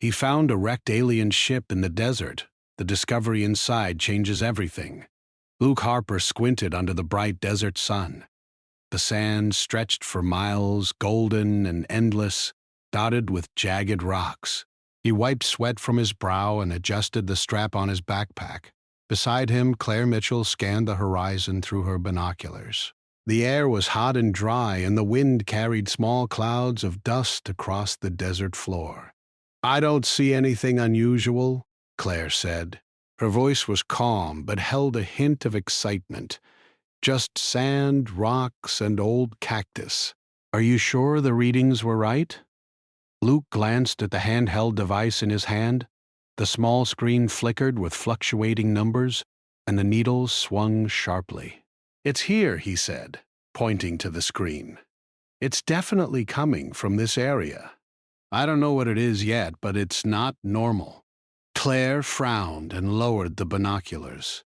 He found a wrecked alien ship in the desert. The discovery inside changes everything. Luke Harper squinted under the bright desert sun. The sand stretched for miles, golden and endless, dotted with jagged rocks. He wiped sweat from his brow and adjusted the strap on his backpack. Beside him, Claire Mitchell scanned the horizon through her binoculars. The air was hot and dry, and the wind carried small clouds of dust across the desert floor. "I don't see anything unusual," Claire said. Her voice was calm, but held a hint of excitement. "Just sand, rocks, and old cactus." "Are you sure the readings were right?" Luke glanced at the handheld device in his hand. The small screen flickered with fluctuating numbers, and the needle swung sharply. "It's here," he said, pointing to the screen. "It's definitely coming from this area. I don't know what it is yet, but it's not normal." Claire frowned and lowered the binoculars.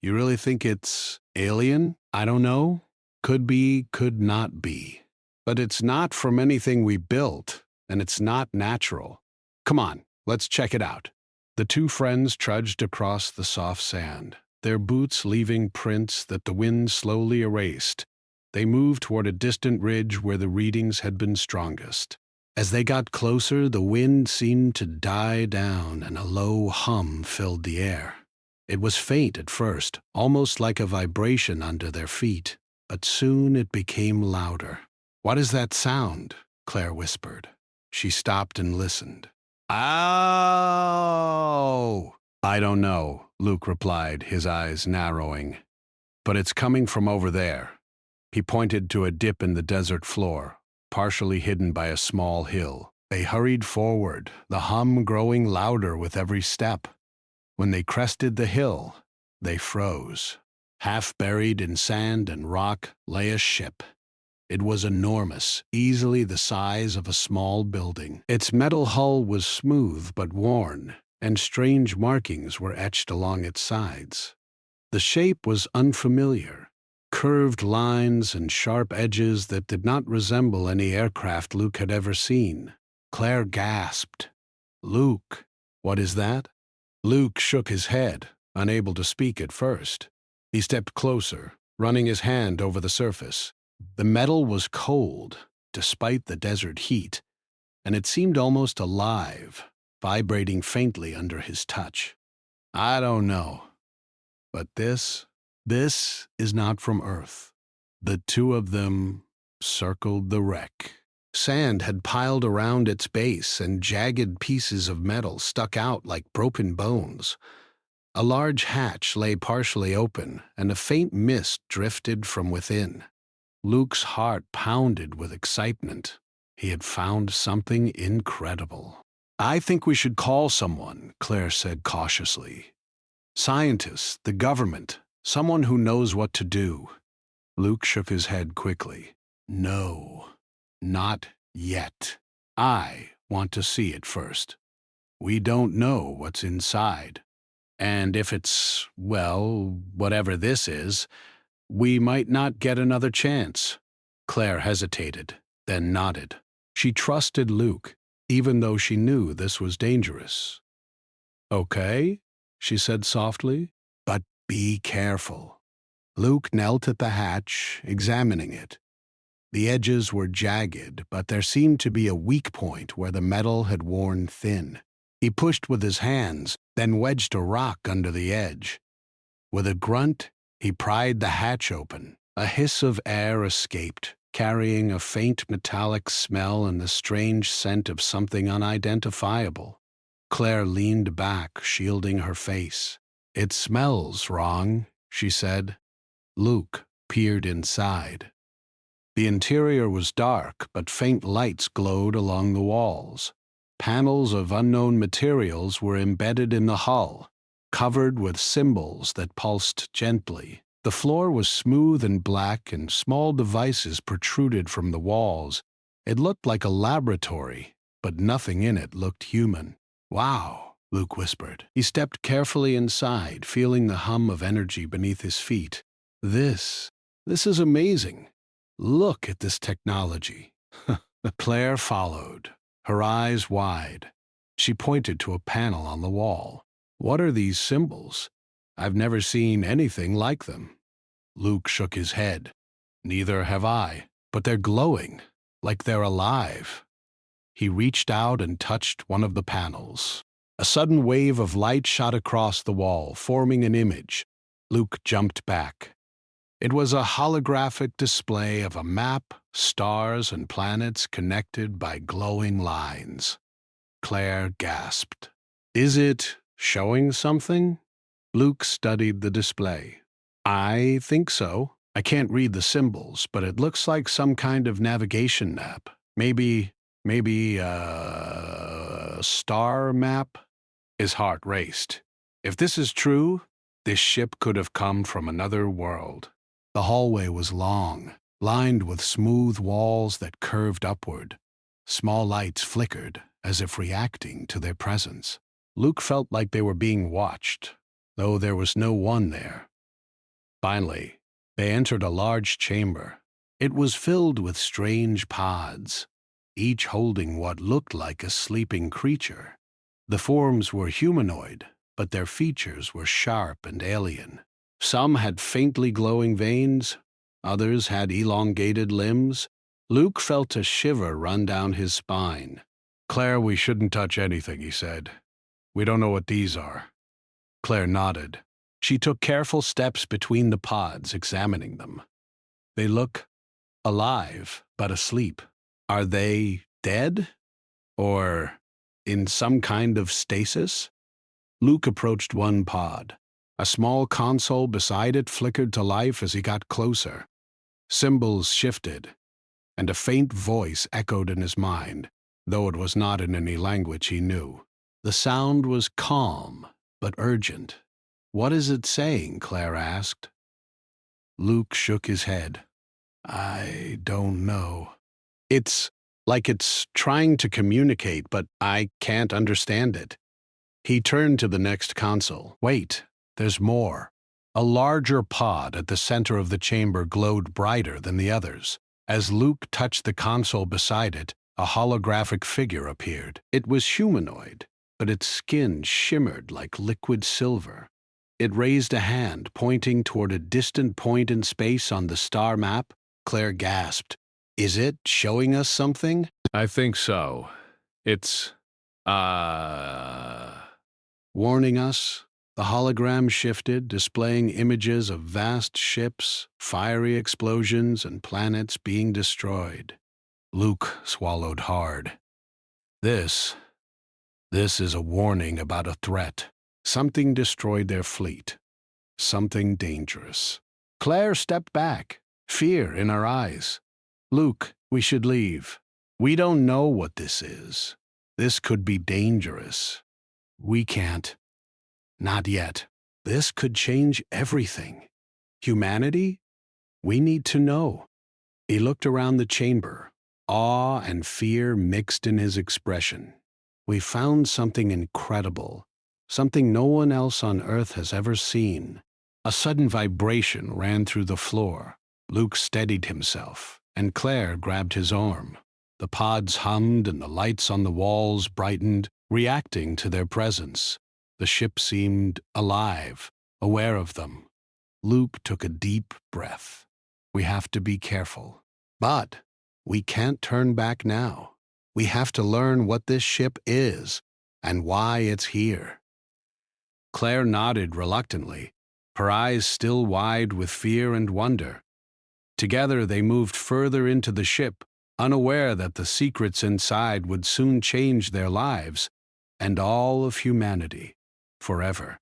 "You really think it's alien?" "I don't know. Could be, could not be. But it's not from anything we built, and it's not natural. Come on, let's check it out." The two friends trudged across the soft sand, their boots leaving prints that the wind slowly erased. They moved toward a distant ridge where the readings had been strongest. As they got closer, the wind seemed to die down and a low hum filled the air. It was faint at first, almost like a vibration under their feet, but soon it became louder. "What is that sound?" Claire whispered. She stopped and listened. "Oh!" "I don't know," Luke replied, his eyes narrowing. "But it's coming from over there." He pointed to a dip in the desert floor, partially hidden by a small hill. They hurried forward, the hum growing louder with every step. When they crested the hill, they froze. Half buried in sand and rock lay a ship. It was enormous, easily the size of a small building. Its metal hull was smooth but worn, and strange markings were etched along its sides. The shape was unfamiliar, curved lines and sharp edges that did not resemble any aircraft Luke had ever seen. Claire gasped. "Luke, what is that?" Luke shook his head, unable to speak at first. He stepped closer, running his hand over the surface. The metal was cold, despite the desert heat, and it seemed almost alive, vibrating faintly under his touch. "I don't know, but this is not from Earth." The two of them circled the wreck. Sand had piled around its base, and jagged pieces of metal stuck out like broken bones. A large hatch lay partially open, and a faint mist drifted from within. Luke's heart pounded with excitement. He had found something incredible. "I think we should call someone," Claire said cautiously. "Scientists, the government, someone who knows what to do." Luke shook his head quickly. "No, not yet. I want to see it first. We don't know what's inside. And if it's, well, whatever this is, we might not get another chance." Claire hesitated, then nodded. She trusted Luke, even though she knew this was dangerous. "Okay," she said softly, "but be careful." Luke knelt at the hatch, examining it. The edges were jagged, but there seemed to be a weak point where the metal had worn thin. He pushed with his hands, then wedged a rock under the edge. With a grunt, he pried the hatch open. A hiss of air escaped, carrying a faint metallic smell and the strange scent of something unidentifiable. Claire leaned back, shielding her face. "It smells wrong," she said. Luke peered inside. The interior was dark, but faint lights glowed along the walls. Panels of unknown materials were embedded in the hull, covered with symbols that pulsed gently. The floor was smooth and black, and small devices protruded from the walls. It looked like a laboratory, but nothing in it looked human. "Wow," Luke whispered. He stepped carefully inside, feeling the hum of energy beneath his feet. This is amazing. Look at this technology." Claire followed, her eyes wide. She pointed to a panel on the wall. "What are these symbols? I've never seen anything like them." Luke shook his head. "Neither have I, but they're glowing, like they're alive." He reached out and touched one of the panels. A sudden wave of light shot across the wall, forming an image. Luke jumped back. It was a holographic display of a map, stars and planets connected by glowing lines. Claire gasped. "Is it showing something?" Luke studied the display. "I think so. I can't read the symbols, but it looks like some kind of navigation map. Maybe a star map?" His heart raced. If this is true, this ship could have come from another world. The hallway was long, lined with smooth walls that curved upward. Small lights flickered, as if reacting to their presence. Luke felt like they were being watched, though there was no one there. Finally, they entered a large chamber. It was filled with strange pods, each holding what looked like a sleeping creature. The forms were humanoid, but their features were sharp and alien. Some had faintly glowing veins, others had elongated limbs. Luke felt a shiver run down his spine. "Claire, we shouldn't touch anything," he said. "We don't know what these are." Claire nodded. She took careful steps between the pods, examining them. "They look alive, but asleep. Are they dead? Or in some kind of stasis?" Luke approached one pod. A small console beside it flickered to life as he got closer. Symbols shifted, and a faint voice echoed in his mind, though it was not in any language he knew. The sound was calm, but urgent. "What is it saying?" Claire asked. Luke shook his head. "I don't know. It's like it's trying to communicate, but I can't understand it." He turned to the next console. "Wait, there's more." A larger pod at the center of the chamber glowed brighter than the others. As Luke touched the console beside it, a holographic figure appeared. It was humanoid, but its skin shimmered like liquid silver. It raised a hand, pointing toward a distant point in space on the star map. Claire gasped. "Is it showing us something?" "I think so. It's, warning us." The hologram shifted, displaying images of vast ships, fiery explosions, and planets being destroyed. Luke swallowed hard. This is a warning about a threat. Something destroyed their fleet. Something dangerous. Claire stepped back, fear in her eyes. "Luke, we should leave. We don't know what this is. This could be dangerous. We can't. Not yet. This could change everything. Humanity? We need to know." He looked around the chamber, awe and fear mixed in his expression. "We found something incredible, something no one else on Earth has ever seen." A sudden vibration ran through the floor. Luke steadied himself, and Claire grabbed his arm. The pods hummed and the lights on the walls brightened, reacting to their presence. The ship seemed alive, aware of them. Luke took a deep breath. "We have to be careful. But we can't turn back now. We have to learn what this ship is and why it's here." Claire nodded reluctantly, her eyes still wide with fear and wonder. Together they moved further into the ship, unaware that the secrets inside would soon change their lives and all of humanity. Forever.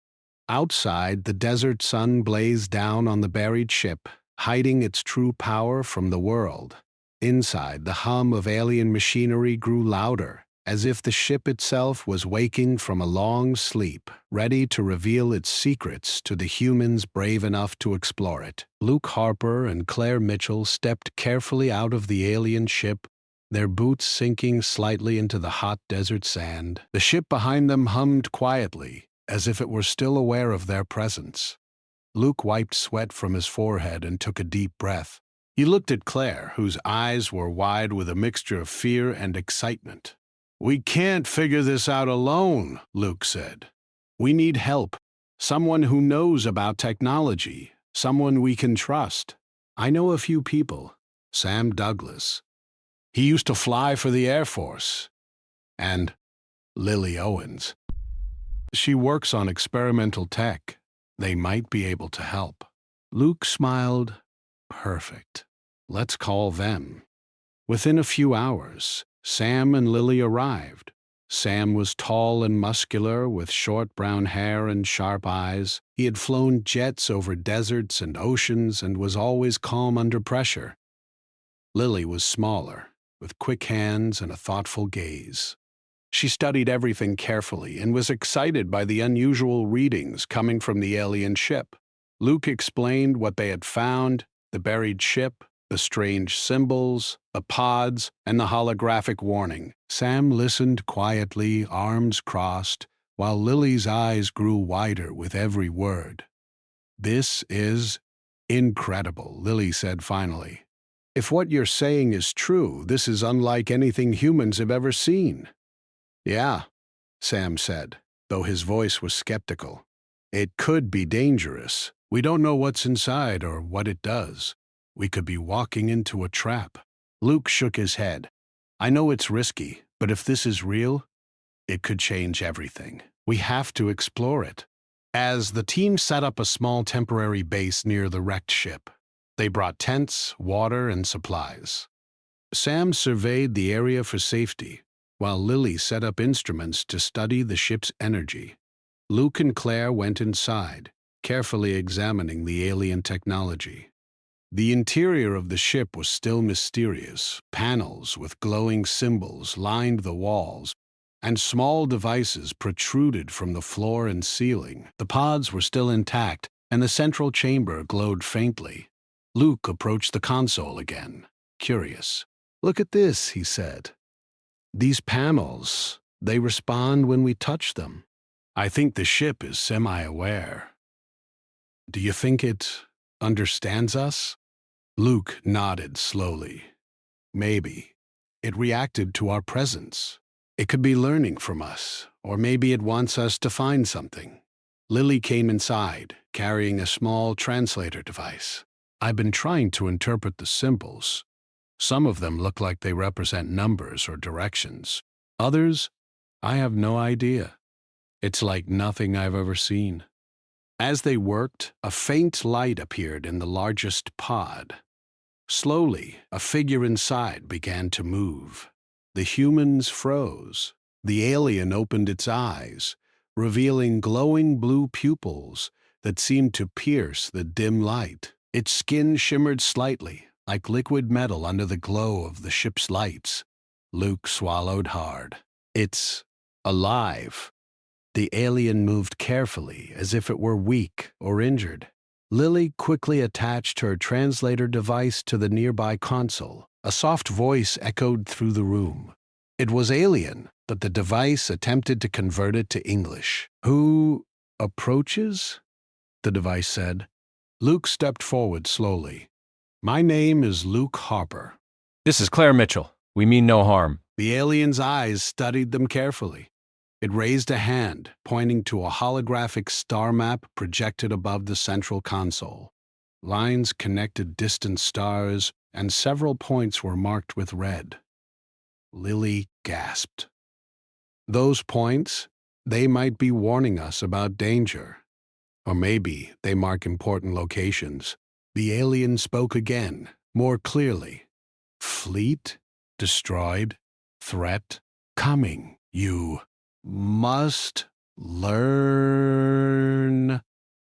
Outside, the desert sun blazed down on the buried ship, hiding its true power from the world. Inside, the hum of alien machinery grew louder, as if the ship itself was waking from a long sleep, ready to reveal its secrets to the humans brave enough to explore it. Luke Harper and Claire Mitchell stepped carefully out of the alien ship, their boots sinking slightly into the hot desert sand. The ship behind them hummed quietly, as if it were still aware of their presence. Luke wiped sweat from his forehead and took a deep breath. He looked at Claire, whose eyes were wide with a mixture of fear and excitement. We can't figure this out alone, Luke said. We need help. Someone who knows about technology. Someone we can trust. I know a few people. Sam Douglas. He used to fly for the Air Force. And Lily Owens. She works on experimental tech. They might be able to help. Luke smiled. Perfect. Let's call them. Within a few hours, Sam and Lily arrived. Sam was tall and muscular, with short brown hair and sharp eyes. He had flown jets over deserts and oceans and was always calm under pressure. Lily was smaller, with quick hands and a thoughtful gaze. She studied everything carefully and was excited by the unusual readings coming from the alien ship. Luke explained what they had found, the buried ship, the strange symbols, the pods, and the holographic warning. Sam listened quietly, arms crossed, while Lily's eyes grew wider with every word. "This is incredible," Lily said finally. "If what you're saying is true, this is unlike anything humans have ever seen." "Yeah," Sam said, though his voice was skeptical. "It could be dangerous. We don't know what's inside or what it does. We could be walking into a trap." Luke shook his head. "I know it's risky, but if this is real, it could change everything. We have to explore it." As the team set up a small temporary base near the wrecked ship, they brought tents, water, and supplies. Sam surveyed the area for safety, while Lily set up instruments to study the ship's energy. Luke and Claire went inside, carefully examining the alien technology. The interior of the ship was still mysterious. Panels with glowing symbols lined the walls, and small devices protruded from the floor and ceiling. The pods were still intact, and the central chamber glowed faintly. Luke approached the console again, curious. "Look at this," he said. "These panels, they respond when we touch them. I think the ship is semi-aware. Do you think it understands us?" Luke nodded slowly. "Maybe. It reacted to our presence. It could be learning from us, or maybe it wants us to find something." Lily came inside, carrying a small translator device. "I've been trying to interpret the symbols. Some of them look like they represent numbers or directions. Others, I have no idea. It's like nothing I've ever seen." As they worked, a faint light appeared in the largest pod. Slowly, a figure inside began to move. The humans froze. The alien opened its eyes, revealing glowing blue pupils that seemed to pierce the dim light. Its skin shimmered slightly, like liquid metal under the glow of the ship's lights. Luke swallowed hard. "It's alive." The alien moved carefully, as if it were weak or injured. Lily quickly attached her translator device to the nearby console. A soft voice echoed through the room. It was alien, but the device attempted to convert it to English. "Who approaches?" the device said. Luke stepped forward slowly. "My name is Luke Harper." "This is Claire Mitchell. We mean no harm." The alien's eyes studied them carefully. It raised a hand, pointing to a holographic star map projected above the central console. Lines connected distant stars, and several points were marked with red. Lily gasped. "Those points, they might be warning us about danger. Or maybe they mark important locations." The alien spoke again, more clearly. "Fleet, destroyed, threat, coming. You must learn.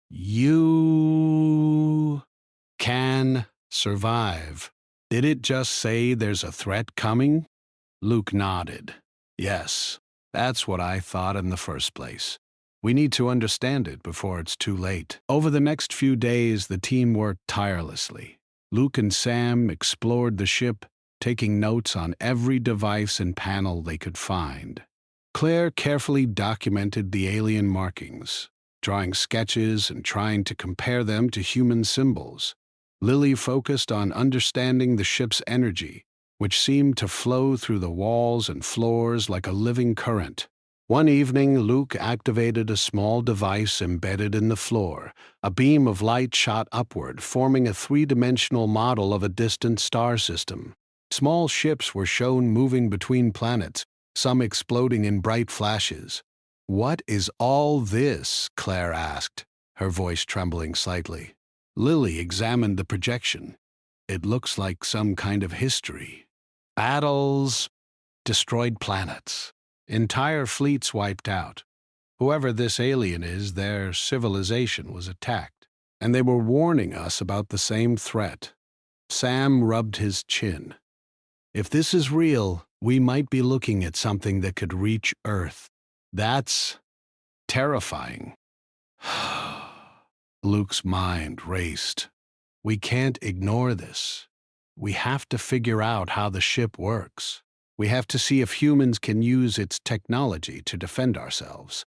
You can survive." "Did it just say there's a threat coming?" Luke nodded. "Yes, that's what I thought in the first place. We need to understand it before it's too late." Over the next few days, the team worked tirelessly. Luke and Sam explored the ship, taking notes on every device and panel they could find. Claire carefully documented the alien markings, drawing sketches and trying to compare them to human symbols. Lily focused on understanding the ship's energy, which seemed to flow through the walls and floors like a living current. One evening, Luke activated a small device embedded in the floor. A beam of light shot upward, forming a three-dimensional model of a distant star system. Small ships were shown moving between planets, some exploding in bright flashes. "What is all this?" Claire asked, her voice trembling slightly. Lily examined the projection. "It looks like some kind of history. Battles, destroyed planets. Entire fleets wiped out. Whoever this alien is, their civilization was attacked. And they were warning us about the same threat." Sam rubbed his chin. "If this is real, we might be looking at something that could reach Earth. That's terrifying." Luke's mind raced. "We can't ignore this. We have to figure out how the ship works. We have to see if humans can use its technology to defend ourselves."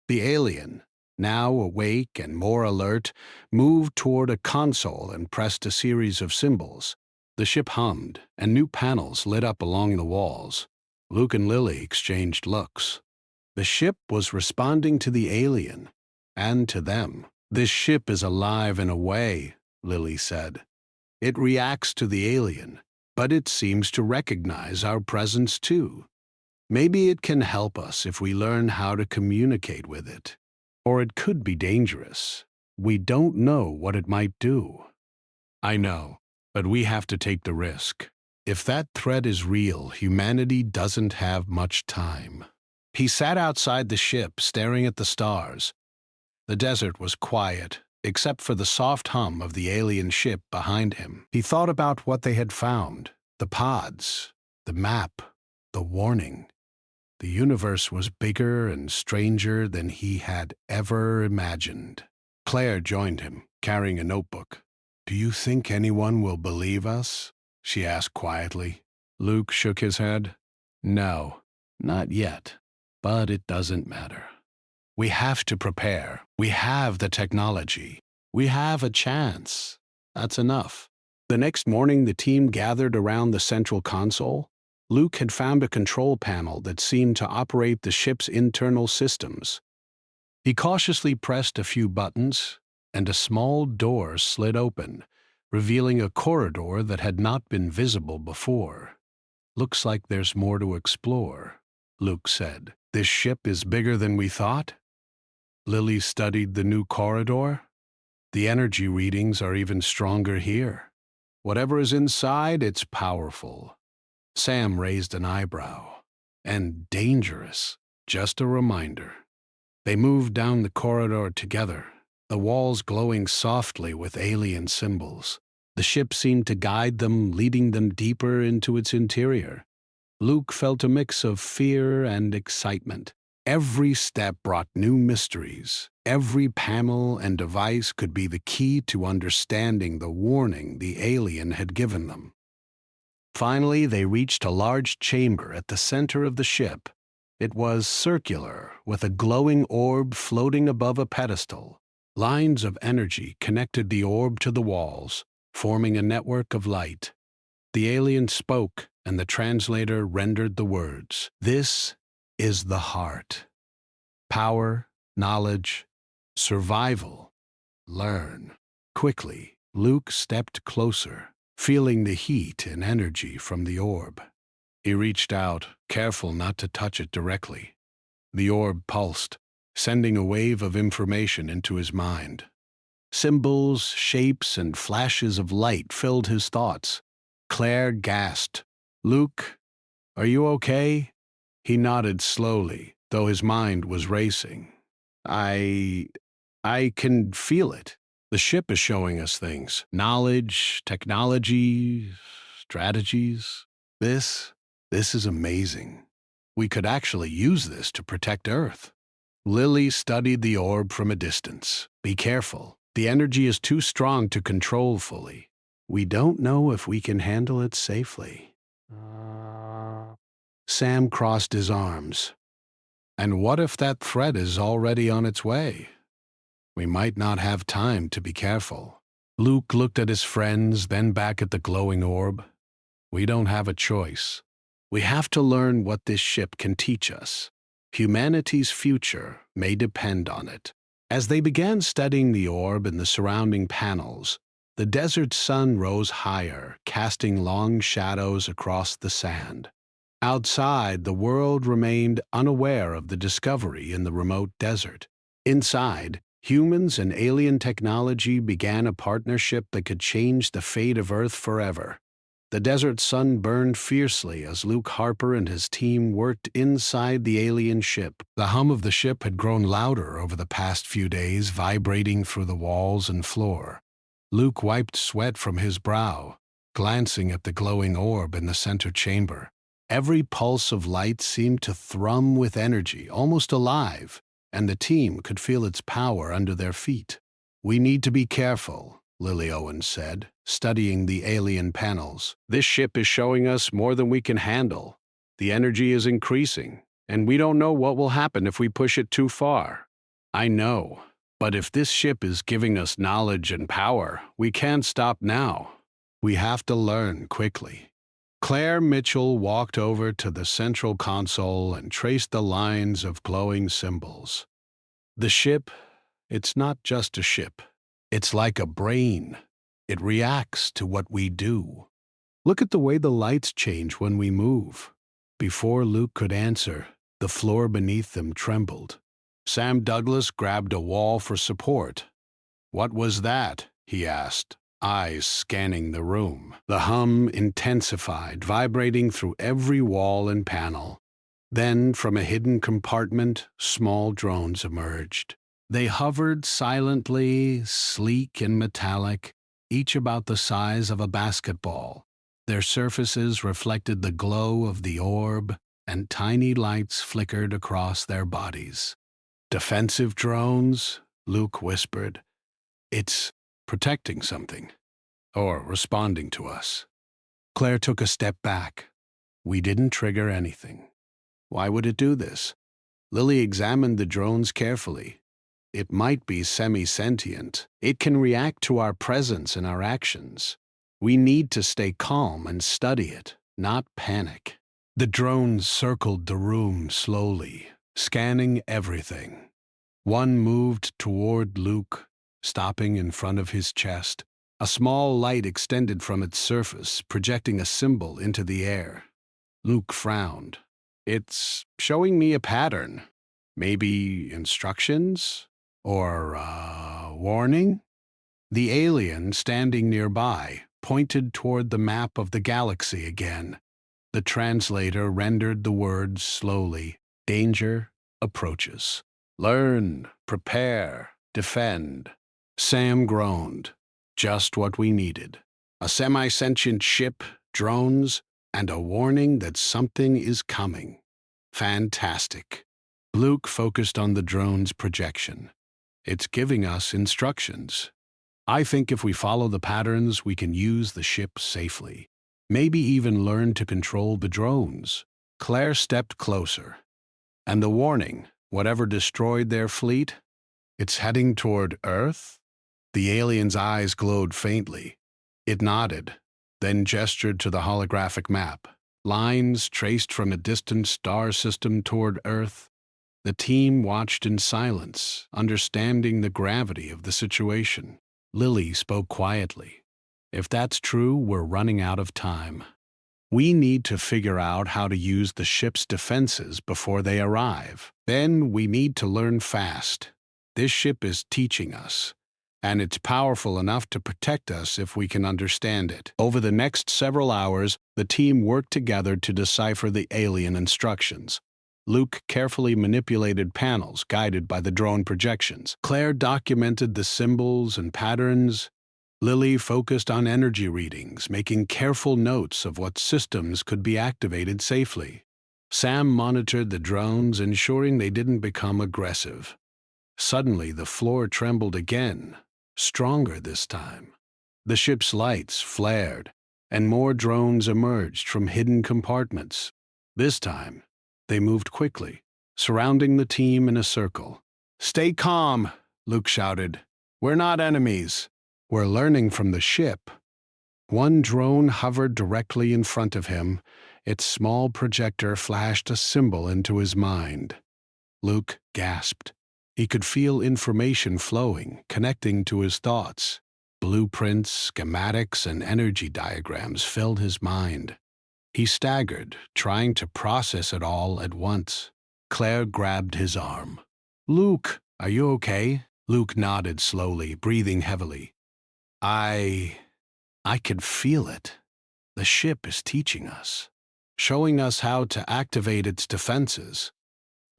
The alien, now awake and more alert, moved toward a console and pressed a series of symbols. The ship hummed, and new panels lit up along the walls. Luke and Lily exchanged looks. The ship was responding to the alien, and to them. "This ship is alive in a way," Lily said. "It reacts to the alien, but it seems to recognize our presence too. Maybe it can help us if we learn how to communicate with it. Or it could be dangerous. We don't know what it might do." "I know, but we have to take the risk. If that threat is real, humanity doesn't have much time." He sat outside the ship, staring at the stars. The desert was quiet, except for the soft hum of the alien ship behind him. He thought about what they had found: the pods, the map, the warning. The universe was bigger and stranger than he had ever imagined. Claire joined him, carrying a notebook. "Do you think anyone will believe us?" she asked quietly. Luke shook his head. "No, not yet. But it doesn't matter. We have to prepare. We have the technology. We have a chance. That's enough." The next morning, the team gathered around the central console. Luke had found a control panel that seemed to operate the ship's internal systems. He cautiously pressed a few buttons, and a small door slid open, revealing a corridor that had not been visible before. "Looks like there's more to explore," Luke said. "This ship is bigger than we thought?" Lily studied the new corridor. "The energy readings are even stronger here. Whatever is inside, it's powerful." Sam raised an eyebrow. "And dangerous. Just a reminder." They moved down the corridor together, the walls glowing softly with alien symbols. The ship seemed to guide them, leading them deeper into its interior. Luke felt a mix of fear and excitement. Every step brought new mysteries. Every panel and device could be the key to understanding the warning the alien had given them. Finally, they reached a large chamber at the center of the ship. It was circular, with a glowing orb floating above a pedestal. Lines of energy connected the orb to the walls, forming a network of light. The alien spoke, and the translator rendered the words. "This is the heart. Power, knowledge, survival. Learn." Quickly, Luke stepped closer, feeling the heat and energy from the orb. He reached out, careful not to touch it directly. The orb pulsed, sending a wave of information into his mind. Symbols, shapes, and flashes of light filled his thoughts. Claire gasped. "Luke, are you okay?" He nodded slowly, though his mind was racing. I can feel it. The ship is showing us things. Knowledge, technology, strategies. This is amazing. We could actually use this to protect Earth." Lily studied the orb from a distance. "Be careful. The energy is too strong to control fully. We don't know if we can handle it safely." Sam crossed his arms. "And what if that threat is already on its way? We might not have time to be careful." Luke looked at his friends, then back at the glowing orb. We don't have a choice. We have to learn what this ship can teach us. Humanity's future may depend on it. As they began studying the orb and the surrounding panels, the desert sun rose higher, casting long shadows across the sand. Outside, the world remained unaware of the discovery in the remote desert. Inside, humans and alien technology began a partnership that could change the fate of Earth forever. The desert sun burned fiercely as Luke Harper and his team worked inside the alien ship. The hum of the ship had grown louder over the past few days, vibrating through the walls and floor. Luke wiped sweat from his brow, glancing at the glowing orb in the center chamber. Every pulse of light seemed to thrum with energy, almost alive, and the team could feel its power under their feet. "We need to be careful," Lily Owens said, studying the alien panels. "This ship is showing us more than we can handle. The energy is increasing, and we don't know what will happen if we push it too far." "I know, but if this ship is giving us knowledge and power, we can't stop now. We have to learn quickly." Claire Mitchell walked over to the central console and traced the lines of glowing symbols. "The ship, it's not just a ship. It's like a brain. It reacts to what we do. Look at the way the lights change when we move." Before Luke could answer, the floor beneath them trembled. Sam Douglas grabbed a wall for support. "What was that?" he asked, eyes scanning the room. The hum intensified, vibrating through every wall and panel. Then, from a hidden compartment, small drones emerged. They hovered silently, sleek and metallic, each about the size of a basketball. Their surfaces reflected the glow of the orb, and tiny lights flickered across their bodies. "Defensive drones?" Luke whispered. "It's protecting something, or responding to us." Claire took a step back. "We didn't trigger anything. Why would it do this?" Lily examined the drones carefully. "It might be semi-sentient. It can react to our presence and our actions. We need to stay calm and study it, not panic." The drones circled the room slowly, scanning everything. One moved toward Luke, stopping in front of his chest. A small light extended from its surface, projecting a symbol into the air. Luke frowned. "It's showing me a pattern. Maybe instructions? Or warning?" The alien, standing nearby, pointed toward the map of the galaxy again. The translator rendered the words slowly. "Danger approaches. Learn, prepare, defend." Sam groaned. Just what we needed. A semi-sentient ship, drones, and a warning that something is coming. Fantastic. Luke focused on the drone's projection. "It's giving us instructions. I think if we follow the patterns, we can use the ship safely. Maybe even learn to control the drones." Claire stepped closer. "And the warning, whatever destroyed their fleet, it's heading toward Earth?" The alien's eyes glowed faintly. It nodded, then gestured to the holographic map. Lines traced from a distant star system toward Earth. The team watched in silence, understanding the gravity of the situation. Lily spoke quietly. "If that's true, we're running out of time. We need to figure out how to use the ship's defenses before they arrive. Then we need to learn fast. This ship is teaching us, and it's powerful enough to protect us if we can understand it." Over the next several hours, the team worked together to decipher the alien instructions. Luke carefully manipulated panels guided by the drone projections. Claire documented the symbols and patterns. Lily focused on energy readings, making careful notes of what systems could be activated safely. Sam monitored the drones, ensuring they didn't become aggressive. Suddenly, the floor trembled again, stronger this time. The ship's lights flared, and more drones emerged from hidden compartments. This time, they moved quickly, surrounding the team in a circle. "Stay calm," Luke shouted. "We're not enemies. We're learning from the ship." One drone hovered directly in front of him. Its small projector flashed a symbol into his mind. Luke gasped. He could feel information flowing, connecting to his thoughts. Blueprints, schematics, and energy diagrams filled his mind. He staggered, trying to process it all at once. Claire grabbed his arm. "Luke, are you okay?" Luke nodded slowly, breathing heavily. I can feel it. The ship is teaching us, showing us how to activate its defenses."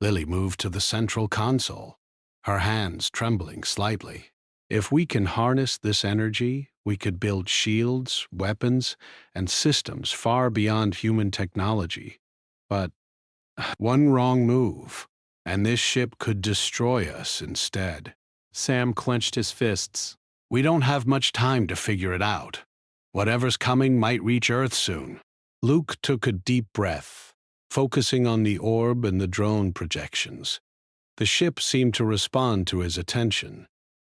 Lily moved to the central console, her hands trembling slightly. "If we can harness this energy, we could build shields, weapons, and systems far beyond human technology. But one wrong move, and this ship could destroy us instead." Sam clenched his fists. "We don't have much time to figure it out. Whatever's coming might reach Earth soon." Luke took a deep breath, focusing on the orb and the drone projections. The ship seemed to respond to his attention,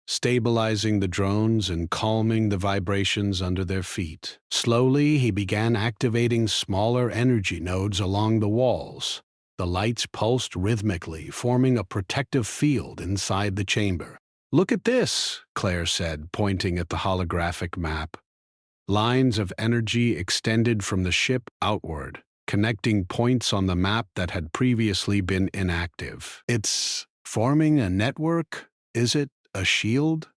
stabilizing the drones and calming the vibrations under their feet. Slowly, he began activating smaller energy nodes along the walls. The lights pulsed rhythmically, forming a protective field inside the chamber. "Look at this," Claire said, pointing at the holographic map. Lines of energy extended from the ship outward, connecting points on the map that had previously been inactive. "It's forming a network? Is it a shield?"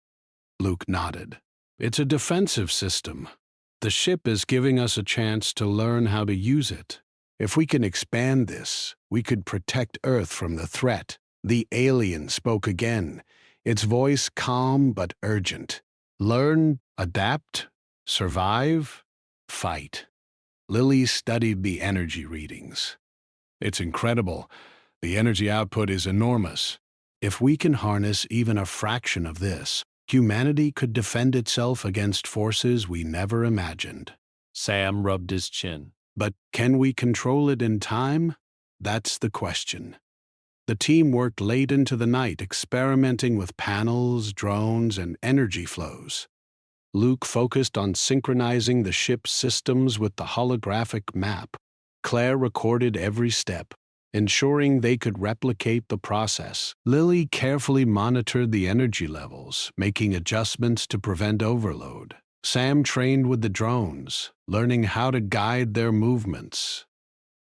Luke nodded. "It's a defensive system. The ship is giving us a chance to learn how to use it. If we can expand this, we could protect Earth from the threat." The alien spoke again, its voice calm but urgent. "Learn, adapt, survive, fight." Lily studied the energy readings. "It's incredible. The energy output is enormous. If we can harness even a fraction of this, humanity could defend itself against forces we never imagined." Sam rubbed his chin. "But can we control it in time? That's the question." The team worked late into the night, experimenting with panels, drones, and energy flows. Luke focused on synchronizing the ship's systems with the holographic map. Claire recorded every step, ensuring they could replicate the process. Lily carefully monitored the energy levels, making adjustments to prevent overload. Sam trained with the drones, learning how to guide their movements.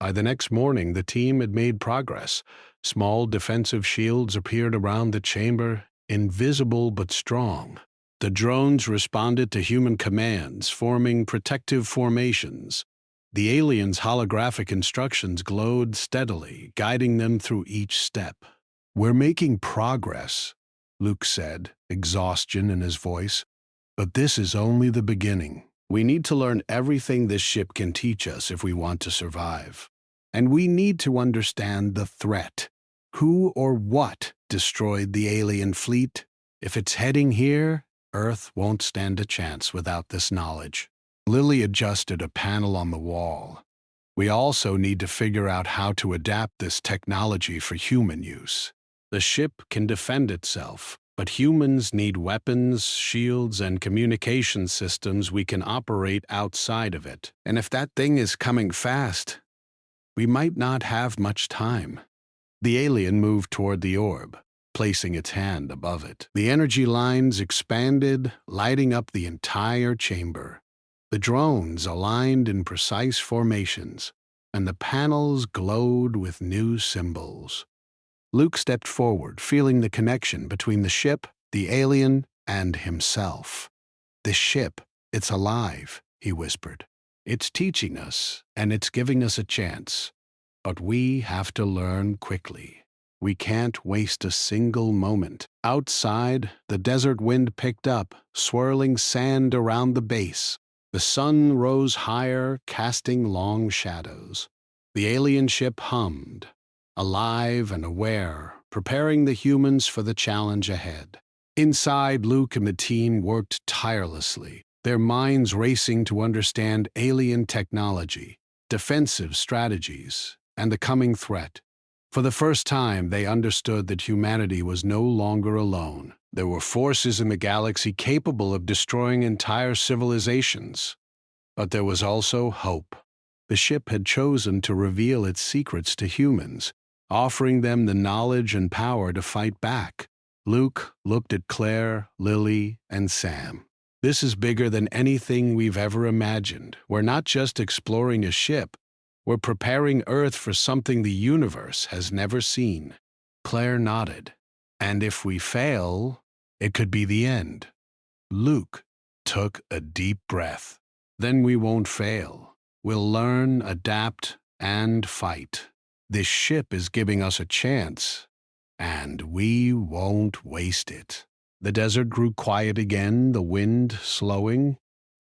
By the next morning, the team had made progress. Small defensive shields appeared around the chamber, invisible but strong. The drones responded to human commands, forming protective formations. The aliens' holographic instructions glowed steadily, guiding them through each step. "We're making progress," Luke said, exhaustion in his voice. "But this is only the beginning. We need to learn everything this ship can teach us if we want to survive. And we need to understand the threat. Who or what destroyed the alien fleet? If it's heading here, Earth won't stand a chance without this knowledge." Lily adjusted a panel on the wall. "We also need to figure out how to adapt this technology for human use. The ship can defend itself, but humans need weapons, shields, and communication systems we can operate outside of it. And if that thing is coming fast, we might not have much time." The alien moved toward the orb, placing its hand above it. The energy lines expanded, lighting up the entire chamber. The drones aligned in precise formations, and the panels glowed with new symbols. Luke stepped forward, feeling the connection between the ship, the alien, and himself. "This ship, it's alive," he whispered. "It's teaching us, and it's giving us a chance. But we have to learn quickly. We can't waste a single moment." Outside, the desert wind picked up, swirling sand around the base. The sun rose higher, casting long shadows. The alien ship hummed, alive and aware, preparing the humans for the challenge ahead. Inside, Luke and the team worked tirelessly, their minds racing to understand alien technology, defensive strategies, and the coming threat. For the first time, they understood that humanity was no longer alone. There were forces in the galaxy capable of destroying entire civilizations. But there was also hope. The ship had chosen to reveal its secrets to humans, offering them the knowledge and power to fight back. Luke looked at Claire, Lily, and Sam. This is bigger than anything we've ever imagined. We're not just exploring a ship, we're preparing Earth for something the universe has never seen. Claire nodded. And if we fail, it could be the end. Luke took a deep breath. Then we won't fail. We'll learn, adapt, and fight. This ship is giving us a chance, and we won't waste it. The desert grew quiet again, the wind slowing,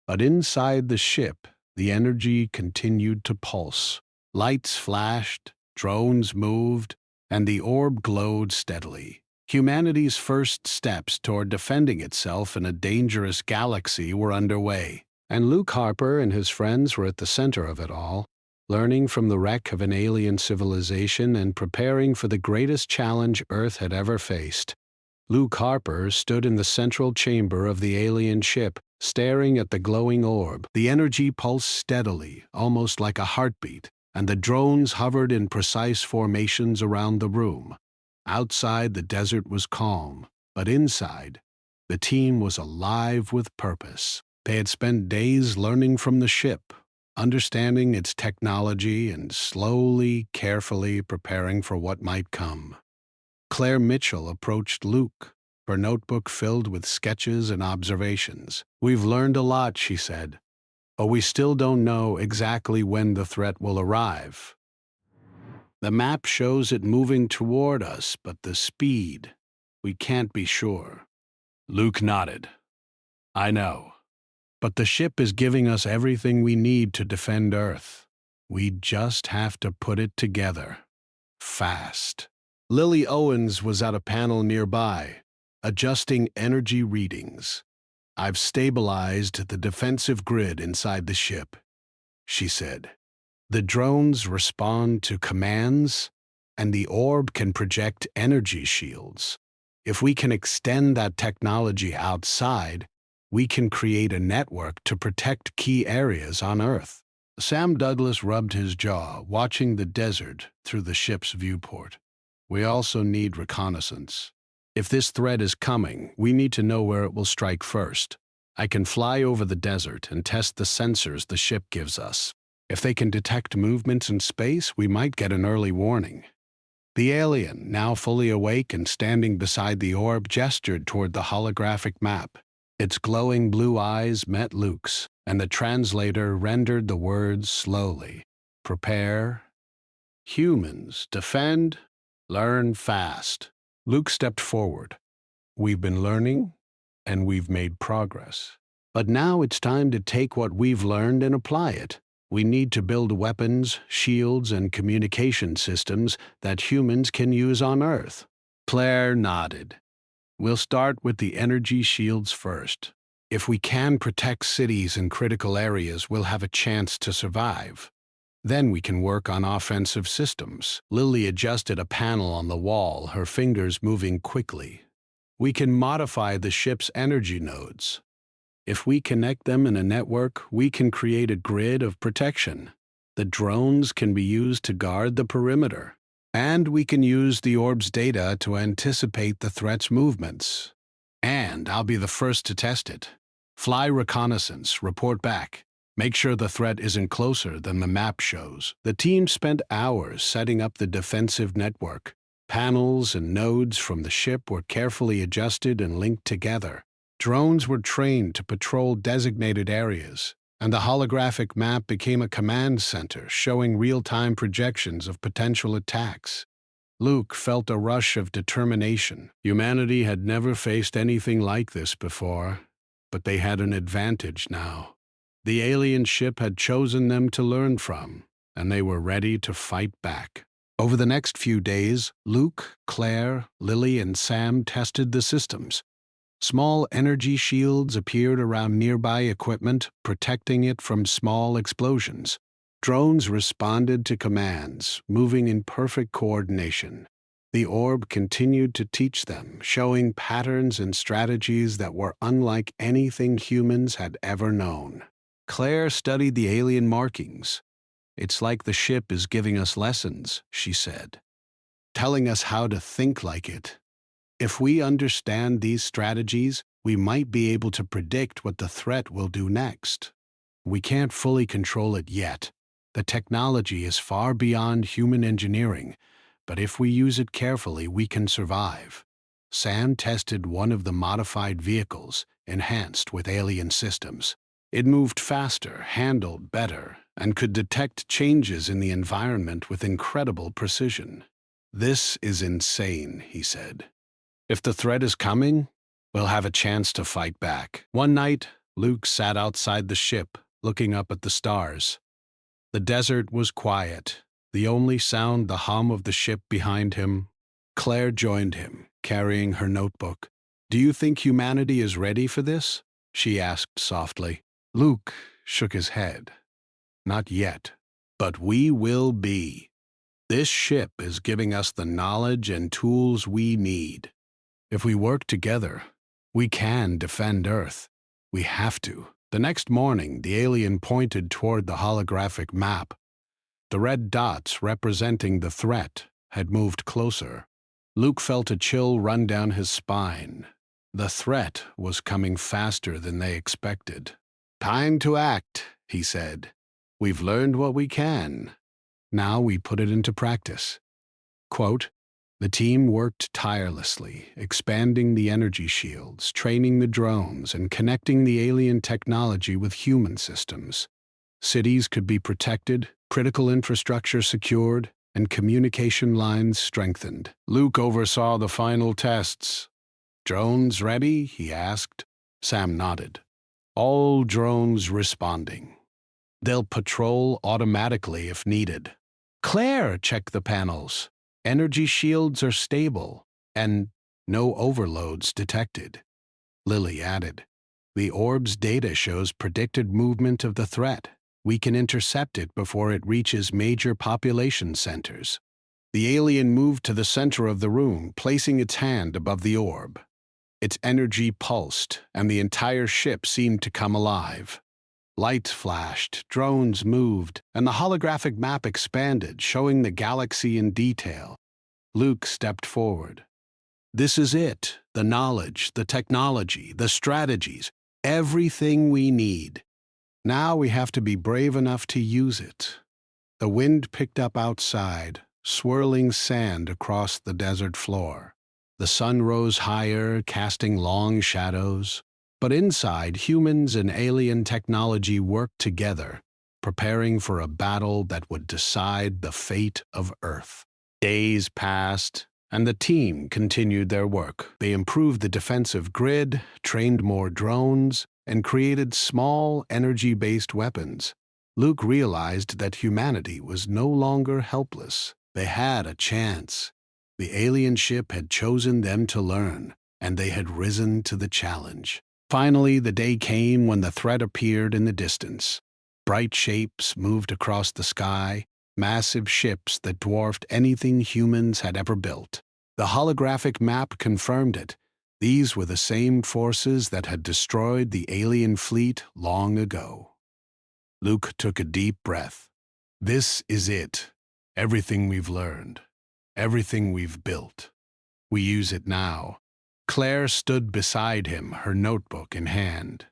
but inside the ship, the energy continued to pulse. Lights flashed, drones moved, and the orb glowed steadily. Humanity's first steps toward defending itself in a dangerous galaxy were underway, and Luke Harper and his friends were at the center of it all, learning from the wreck of an alien civilization and preparing for the greatest challenge Earth had ever faced. Luke Harper stood in the central chamber of the alien ship, staring at the glowing orb. The energy pulsed steadily, almost like a heartbeat, and the drones hovered in precise formations around the room. Outside, the desert was calm, but inside, the team was alive with purpose. They had spent days learning from the ship, understanding its technology, and slowly, carefully preparing for what might come. Claire Mitchell approached Luke, her notebook filled with sketches and observations. "We've learned a lot," she said, "but we still don't know exactly when the threat will arrive. The map shows it moving toward us, but the speed, we can't be sure." Luke nodded. "I know. But the ship is giving us everything we need to defend Earth. We just have to put it together. Fast." Lily Owens was at a panel nearby, adjusting energy readings. "I've stabilized the defensive grid inside the ship," she said. "The drones respond to commands, and the orb can project energy shields. If we can extend that technology outside, we can create a network to protect key areas on Earth." Sam Douglas rubbed his jaw, watching the desert through the ship's viewport. "We also need reconnaissance. If this threat is coming, we need to know where it will strike first. I can fly over the desert and test the sensors the ship gives us. If they can detect movements in space, we might get an early warning." The alien, now fully awake and standing beside the orb, gestured toward the holographic map. Its glowing blue eyes met Luke's, and the translator rendered the words slowly. "Prepare. Humans, defend. Learn fast." Luke stepped forward. "We've been learning, and we've made progress. But now it's time to take what we've learned and apply it. We need to build weapons, shields, and communication systems that humans can use on Earth." Claire nodded. "We'll start with the energy shields first. If we can protect cities and critical areas, we'll have a chance to survive. Then we can work on offensive systems." Lily adjusted a panel on the wall, her fingers moving quickly. "We can modify the ship's energy nodes. If we connect them in a network, we can create a grid of protection. The drones can be used to guard the perimeter. And we can use the orb's data to anticipate the threat's movements. And I'll be the first to test it. Fly reconnaissance, report back. Make sure the threat isn't closer than the map shows." The team spent hours setting up the defensive network. Panels and nodes from the ship were carefully adjusted and linked together. Drones were trained to patrol designated areas, and the holographic map became a command center showing real-time projections of potential attacks. Luke felt a rush of determination. Humanity had never faced anything like this before, but they had an advantage now. The alien ship had chosen them to learn from, and they were ready to fight back. Over the next few days, Luke, Claire, Lily, and Sam tested the systems. Small energy shields appeared around nearby equipment, protecting it from small explosions. Drones responded to commands, moving in perfect coordination. The orb continued to teach them, showing patterns and strategies that were unlike anything humans had ever known. Claire studied the alien markings. "It's like the ship is giving us lessons," she said, "telling us how to think like it. If we understand these strategies, we might be able to predict what the threat will do next. We can't fully control it yet. The technology is far beyond human engineering, but if we use it carefully, we can survive." Sam tested one of the modified vehicles, enhanced with alien systems. It moved faster, handled better, and could detect changes in the environment with incredible precision. "This is insane," he said. "If the threat is coming, we'll have a chance to fight back." One night, Luke sat outside the ship, looking up at the stars. The desert was quiet, the only sound the hum of the ship behind him. Claire joined him, carrying her notebook. "Do you think humanity is ready for this?" she asked softly. Luke shook his head. "Not yet, but we will be. This ship is giving us the knowledge and tools we need. If we work together, we can defend Earth. We have to." The next morning, the alien pointed toward the holographic map. The red dots representing the threat had moved closer. Luke felt a chill run down his spine. The threat was coming faster than they expected. "Time to act," he said. "We've learned what we can. Now we put it into practice." Quote, "The team worked tirelessly, expanding the energy shields, training the drones, and connecting the alien technology with human systems. Cities could be protected, critical infrastructure secured, and communication lines strengthened." Luke oversaw the final tests. "Drones ready?" he asked. Sam nodded. "All drones responding. They'll patrol automatically if needed." "Claire, check the panels. Energy shields are stable, and no overloads detected." Lily added, "The orb's data shows predicted movement of the threat. We can intercept it before it reaches major population centers." The alien moved to the center of the room, placing its hand above the orb. Its energy pulsed, and the entire ship seemed to come alive. Lights flashed, drones moved, and the holographic map expanded, showing the galaxy in detail. Luke stepped forward. "This is it, the knowledge, the technology, the strategies, everything we need. Now we have to be brave enough to use it." The wind picked up outside, swirling sand across the desert floor. The sun rose higher, casting long shadows. But inside, humans and alien technology worked together, preparing for a battle that would decide the fate of Earth. Days passed, and the team continued their work. They improved the defensive grid, trained more drones, and created small, energy-based weapons. Luke realized that humanity was no longer helpless. They had a chance. The alien ship had chosen them to learn, and they had risen to the challenge. Finally, the day came when the threat appeared in the distance. Bright shapes moved across the sky, massive ships that dwarfed anything humans had ever built. The holographic map confirmed it. These were the same forces that had destroyed the alien fleet long ago. Luke took a deep breath. "This is it. Everything we've learned. Everything we've built. We use it now." Claire stood beside him, her notebook in hand.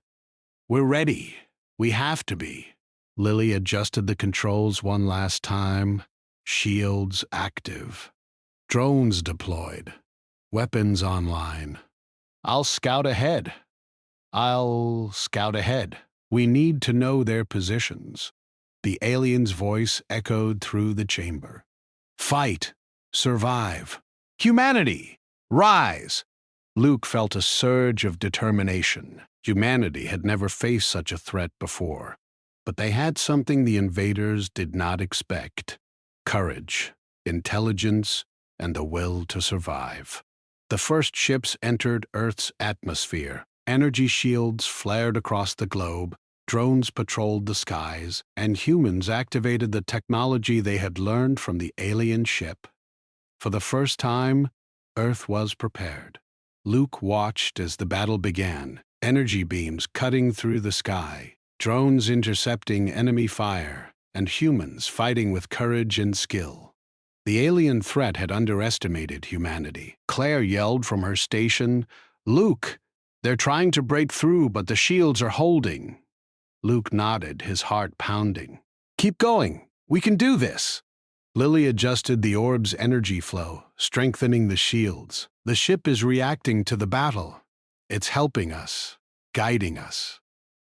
"We're ready. We have to be." Lily adjusted the controls one last time. Shields active. Drones deployed. Weapons online. I'll scout ahead. We need to know their positions." The alien's voice echoed through the chamber. "Fight. Survive. Humanity. Rise." Luke felt a surge of determination. Humanity had never faced such a threat before, but they had something the invaders did not expect: courage, intelligence, and the will to survive. The first ships entered Earth's atmosphere. Energy shields flared across the globe, drones patrolled the skies, and humans activated the technology they had learned from the alien ship. For the first time, Earth was prepared. Luke watched as the battle began, energy beams cutting through the sky, drones intercepting enemy fire, and humans fighting with courage and skill. The alien threat had underestimated humanity. Claire yelled from her station, "Luke, they're trying to break through, but the shields are holding." Luke nodded, his heart pounding. "Keep going. We can do this." Lily adjusted the orb's energy flow, strengthening the shields. "The ship is reacting to the battle. It's helping us, guiding us."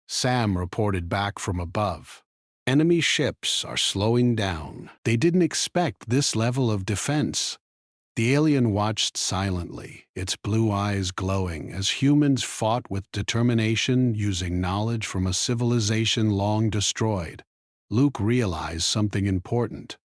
Sam reported back from above. "Enemy ships are slowing down. They didn't expect this level of defense." The alien watched silently, its blue eyes glowing as humans fought with determination using knowledge from a civilization long destroyed. Luke realized something important.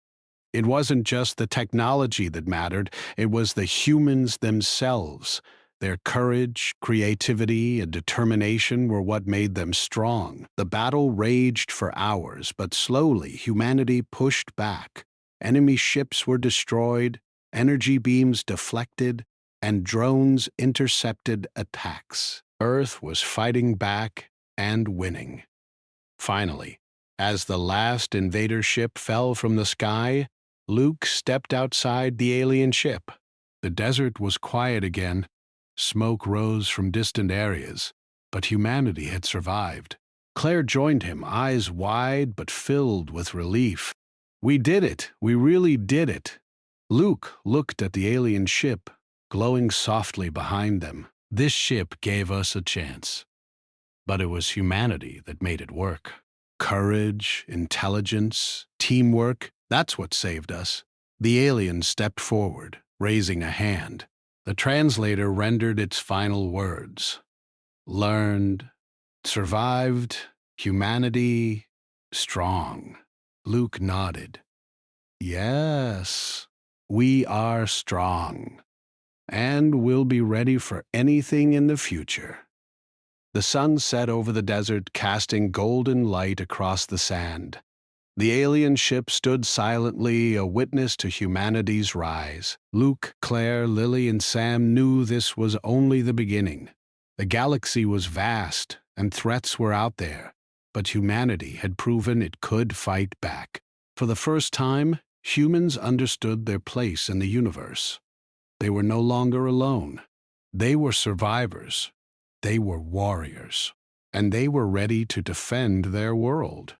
It wasn't just the technology that mattered, it was the humans themselves. Their courage, creativity, and determination were what made them strong. The battle raged for hours, but slowly humanity pushed back. Enemy ships were destroyed, energy beams deflected, and drones intercepted attacks. Earth was fighting back and winning. Finally, as the last invader ship fell from the sky, Luke stepped outside the alien ship. The desert was quiet again. Smoke rose from distant areas, but humanity had survived. Claire joined him, eyes wide but filled with relief. "We did it! We really did it!" Luke looked at the alien ship, glowing softly behind them. "This ship gave us a chance. But it was humanity that made it work. Courage, intelligence, teamwork, that's what saved us." The alien stepped forward, raising a hand. The translator rendered its final words. "Learned, survived, humanity, strong." Luke nodded. "Yes, we are strong, and we'll be ready for anything in the future." The sun set over the desert, casting golden light across the sand. The alien ship stood silently, a witness to humanity's rise. Luke, Claire, Lily, and Sam knew this was only the beginning. The galaxy was vast, and threats were out there, but humanity had proven it could fight back. For the first time, humans understood their place in the universe. They were no longer alone. They were survivors. They were warriors. And they were ready to defend their world.